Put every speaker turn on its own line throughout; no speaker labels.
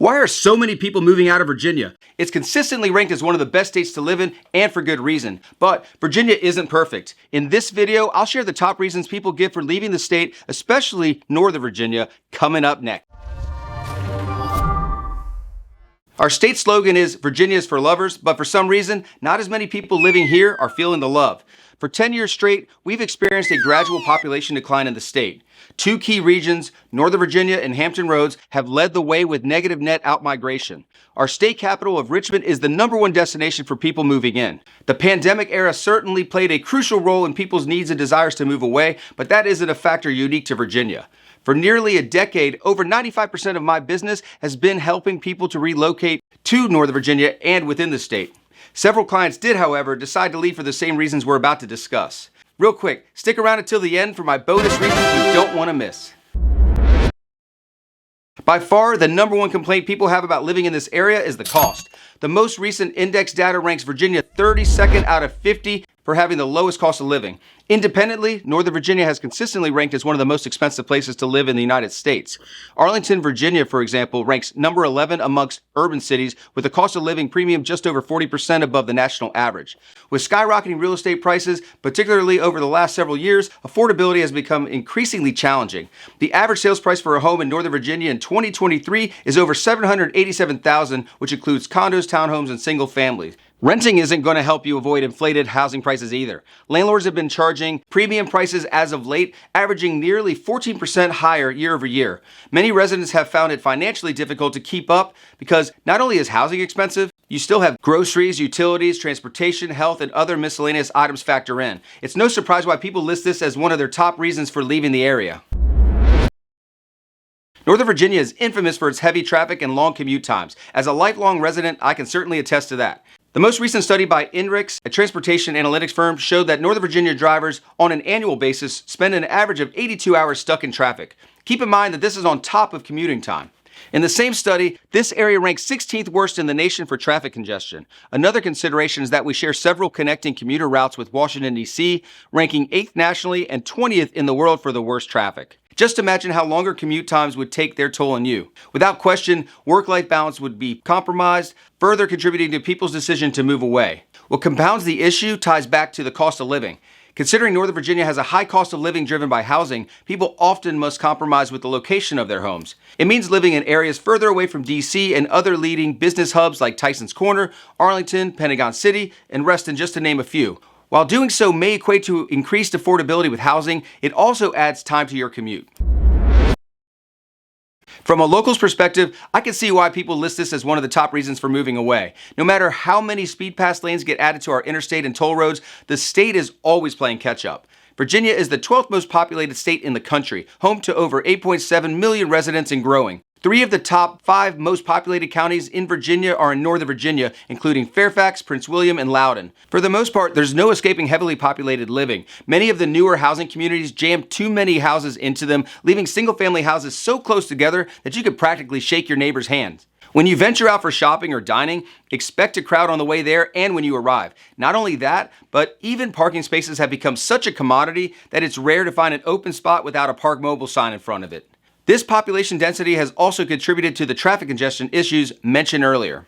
Why are so many people moving out of Virginia? It's consistently ranked as one of the best states to live in, and for good reason. But Virginia isn't perfect. In this video, I'll share the top reasons people give for leaving the state, especially Northern Virginia, coming up next. Our state slogan is Virginia is for lovers, but for some reason, not as many people living here are feeling the love. For 10 years straight, we've experienced a gradual population decline in the state. Two key regions, Northern Virginia and Hampton Roads, have led the way with negative net outmigration. Our state capital of Richmond is the #1 destination for people moving in. The pandemic era certainly played a crucial role in people's needs and desires to move away, but that isn't a factor unique to Virginia. For nearly a decade, over 95% of my business has been helping people to relocate to Northern Virginia and within the state. Several clients did, however, decide to leave for the same reasons we're about to discuss. Real quick, stick around until the end for my bonus reasons you don't want to miss. By far, the #1 complaint people have about living in this area is the cost. The most recent index data ranks Virginia 32nd out of 50 for having the lowest cost of living. Independently, Northern Virginia has consistently ranked as one of the most expensive places to live in the United States. Arlington, Virginia, for example, ranks #11 amongst urban cities with a cost of living premium just over 40% above the national average. With skyrocketing real estate prices, particularly over the last several years, affordability has become increasingly challenging. The average sales price for a home in Northern Virginia in 2023 is over $787,000, which includes condos, townhomes, and single families. Renting isn't going to help you avoid inflated housing prices either. Landlords have been charging premium prices as of late, averaging nearly 14% higher year over year. Many residents have found it financially difficult to keep up because not only is housing expensive, you still have groceries, utilities, transportation, health, and other miscellaneous items factor in. It's no surprise why people list this as one of their top reasons for leaving the area. Northern Virginia is infamous for its heavy traffic and long commute times. As a lifelong resident, I can certainly attest to that. The most recent study by INRIX, a transportation analytics firm, showed that Northern Virginia drivers on an annual basis spend an average of 82 hours stuck in traffic. Keep in mind that this is on top of commuting time. In the same study, this area ranks 16th worst in the nation for traffic congestion. Another consideration is that we share several connecting commuter routes with Washington, D.C., ranking 8th nationally and 20th in the world for the worst traffic. Just imagine how longer commute times would take their toll on you. Without question, work-life balance would be compromised, further contributing to people's decision to move away. What compounds the issue ties back to the cost of living. Considering Northern Virginia has a high cost of living driven by housing, people often must compromise with the location of their homes. It means living in areas further away from D.C. and other leading business hubs like Tysons Corner, Arlington, Pentagon City, and Reston, just to name a few. While doing so may equate to increased affordability with housing, it also adds time to your commute. From a local's perspective, I can see why people list this as one of the top reasons for moving away. No matter how many speed pass lanes get added to our interstate and toll roads, the state is always playing catch up. Virginia is the 12th most populated state in the country, home to over 8.7 million residents and growing. 3 of the top 5 most populated counties in Virginia are in Northern Virginia, including Fairfax, Prince William, and Loudoun. For the most part, there's no escaping heavily populated living. Many of the newer housing communities jam too many houses into them, leaving single-family houses so close together that you could practically shake your neighbor's hand. When you venture out for shopping or dining, expect a crowd on the way there and when you arrive. Not only that, but even parking spaces have become such a commodity that it's rare to find an open spot without a Park Mobile sign in front of it. This population density has also contributed to the traffic congestion issues mentioned earlier.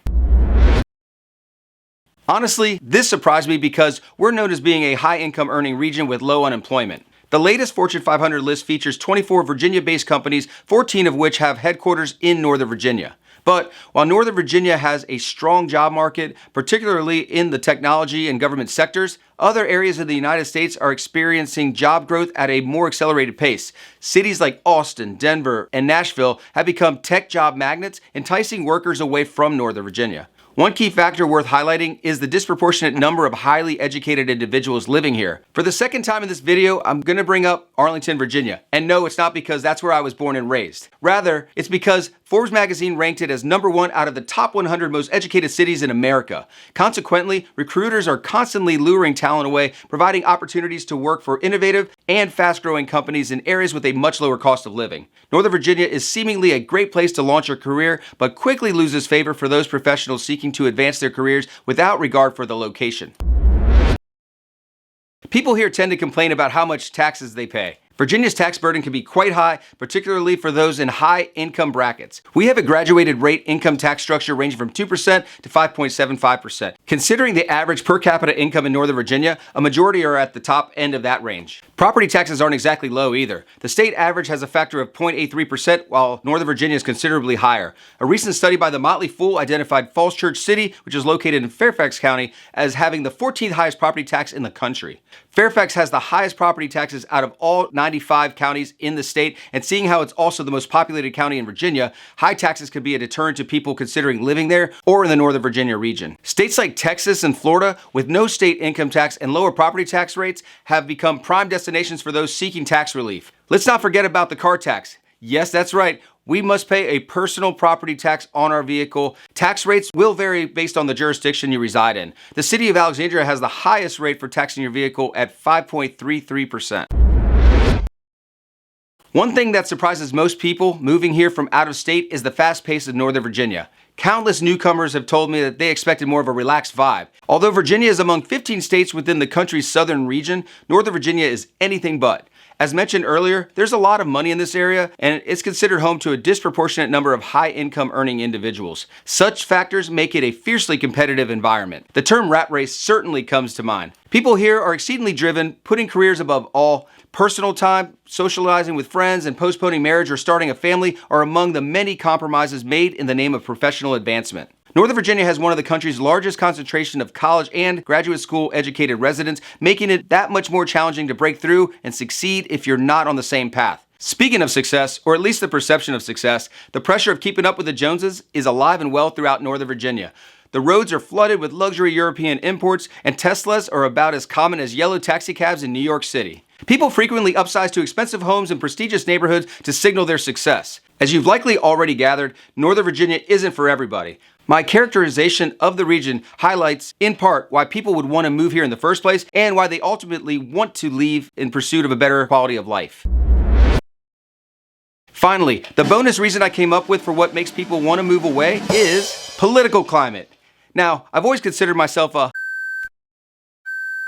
Honestly, this surprised me because we're known as being a high-income earning region with low unemployment. The latest Fortune 500 list features 24 Virginia-based companies, 14 of which have headquarters in Northern Virginia. But while Northern Virginia has a strong job market, particularly in the technology and government sectors, other areas of the United States are experiencing job growth at a more accelerated pace. Cities like Austin, Denver, and Nashville have become tech job magnets, enticing workers away from Northern Virginia. One key factor worth highlighting is the disproportionate number of highly educated individuals living here. For the second time in this video, I'm going to bring up Arlington, Virginia. And no, it's not because that's where I was born and raised. Rather, it's because Forbes magazine ranked it as #1 out of the top 100 most educated cities in America. Consequently, recruiters are constantly luring talent away, providing opportunities to work for innovative and fast-growing companies in areas with a much lower cost of living. Northern Virginia is seemingly a great place to launch your career, but quickly loses favor for those professionals seeking to advance their careers without regard for the location. People here tend to complain about how much taxes they pay. Virginia's tax burden can be quite high, particularly for those in high income brackets. We have a graduated rate income tax structure ranging from 2% to 5.75%. Considering the average per capita income in Northern Virginia, a majority are at the top end of that range. Property taxes aren't exactly low either. The state average has a factor of 0.83%, while Northern Virginia is considerably higher. A recent study by the Motley Fool identified Falls Church City, which is located in Fairfax County, as having the 14th highest property tax in the country. Fairfax has the highest property taxes out of all 95 counties in the state, and seeing how it's also the most populated county in Virginia, high taxes could be a deterrent to people considering living there or in the Northern Virginia region. States like Texas and Florida, with no state income tax and lower property tax rates, have become prime destinations for those seeking tax relief. Let's not forget about the car tax. Yes, that's right. We must pay a personal property tax on our vehicle. Tax rates will vary based on the jurisdiction you reside in. The city of Alexandria has the highest rate for taxing your vehicle at 5.33%. One thing that surprises most people moving here from out of state is the fast pace of Northern Virginia. Countless newcomers have told me that they expected more of a relaxed vibe. Although Virginia is among 15 states within the country's southern region, Northern Virginia is anything but. As mentioned earlier, there's a lot of money in this area, and it's considered home to a disproportionate number of high-income earning individuals. Such factors make it a fiercely competitive environment. The term rat race certainly comes to mind. People here are exceedingly driven, putting careers above all. Personal time, socializing with friends, and postponing marriage or starting a family are among the many compromises made in the name of professional advancement. Northern Virginia has one of the country's largest concentration of college and graduate school educated residents, making it that much more challenging to break through and succeed if you're not on the same path. Speaking of success, or at least the perception of success, the pressure of keeping up with the Joneses is alive and well throughout Northern Virginia. The roads are flooded with luxury European imports, and Teslas are about as common as yellow taxicabs in New York City. People frequently upsize to expensive homes in prestigious neighborhoods to signal their success. As you've likely already gathered, Northern Virginia isn't for everybody. My characterization of the region highlights, in part, why people would want to move here in the first place and why they ultimately want to leave in pursuit of a better quality of life. Finally, the bonus reason I came up with for what makes people want to move away is political climate. Now, I've always considered myself a...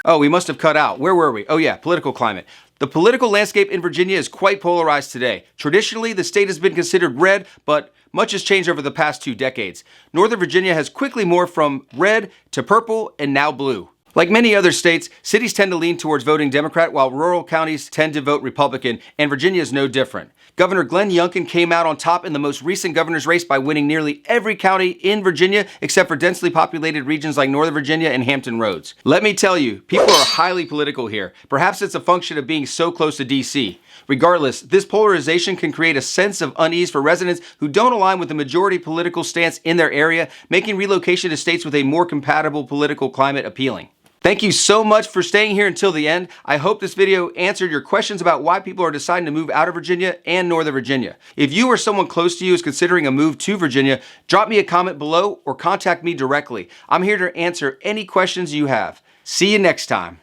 Oh, we must have cut out. Where were we? Oh yeah, political climate. The political landscape in Virginia is quite polarized today. Traditionally, the state has been considered red, but much has changed over the past 2 decades. Northern Virginia has quickly morphed from red to purple and now blue. Like many other states, cities tend to lean towards voting Democrat, while rural counties tend to vote Republican, and Virginia is no different. Governor Glenn Youngkin came out on top in the most recent governor's race by winning nearly every county in Virginia except for densely populated regions like Northern Virginia and Hampton Roads. Let me tell you, people are highly political here. Perhaps it's a function of being so close to DC. Regardless, this polarization can create a sense of unease for residents who don't align with the majority political stance in their area, making relocation to states with a more compatible political climate appealing. Thank you so much for staying here until the end. I hope this video answered your questions about why people are deciding to move out of Virginia and Northern Virginia. If you or someone close to you is considering a move to Virginia, drop me a comment below or contact me directly. I'm here to answer any questions you have. See you next time.